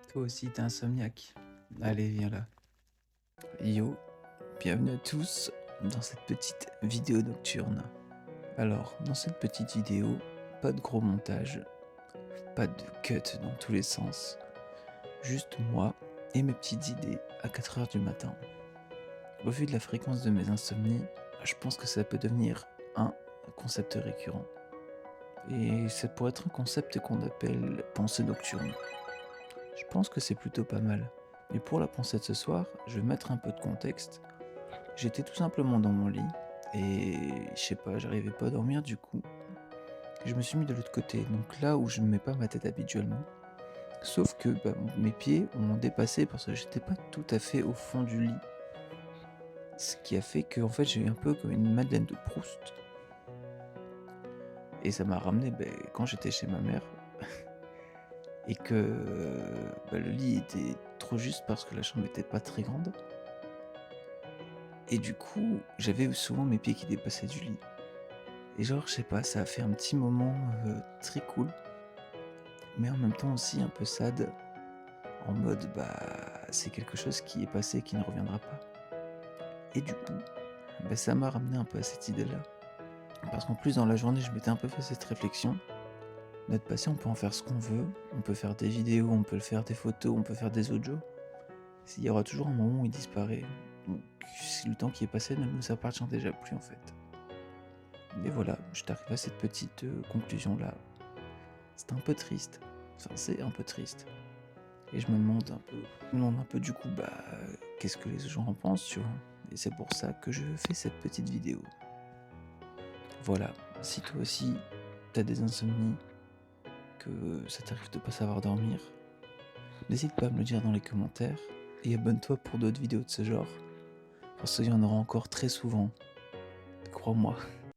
Toi aussi t'es insomniaque. Allez, viens là. Yo, bienvenue à tous dans cette petite vidéo nocturne. Alors, dans cette petite vidéo, pas de gros montage, pas de cut dans tous les sens, juste moi et mes petites idées à 4 heures du matin. Au vu de la fréquence de mes insomnies, je pense que ça peut devenir un concept récurrent. Et ça pourrait être un concept qu'on appelle pensée nocturne. Je pense que c'est plutôt pas mal. Mais pour la pensée de ce soir, je vais mettre un peu de contexte. J'étais tout simplement dans mon lit et je sais pas, j'arrivais pas à dormir du coup. Je me suis mis de l'autre côté, donc là où je ne mets pas ma tête habituellement. Sauf que mes pieds m'ont dépassé parce que j'étais pas tout à fait au fond du lit. Ce qui a fait que en fait, j'ai eu un peu comme une Madeleine de Proust. Et ça m'a ramené quand j'étais chez ma mère et que le lit était trop juste parce que la chambre était pas très grande. Et du coup, j'avais souvent mes pieds qui dépassaient du lit. Et genre, je sais pas, ça a fait un petit moment très cool, mais en même temps aussi un peu sad, en mode c'est quelque chose qui est passé et qui ne reviendra pas. Et du coup, ça m'a ramené un peu à cette idée-là. Parce qu'en plus, dans la journée, je m'étais un peu fait cette réflexion. Notre passé, on peut en faire ce qu'on veut, on peut faire des vidéos, on peut faire des photos, on peut faire des audios. Il y aura toujours un moment où il disparaît. Donc, si le temps qui est passé ne nous appartient déjà plus en fait. Et voilà, je t'arrive à cette petite conclusion-là. C'est un peu triste. Enfin, c'est un peu triste. Et je me demande un peu du coup, qu'est-ce que les gens en pensent, tu vois. Et c'est pour ça que je fais cette petite vidéo. Voilà, si toi aussi, t'as des insomnies, que ça t'arrive de pas savoir dormir, n'hésite pas à me le dire dans les commentaires. Et abonne-toi pour d'autres vidéos de ce genre. Parce qu'il y en aura encore très souvent. Crois-moi.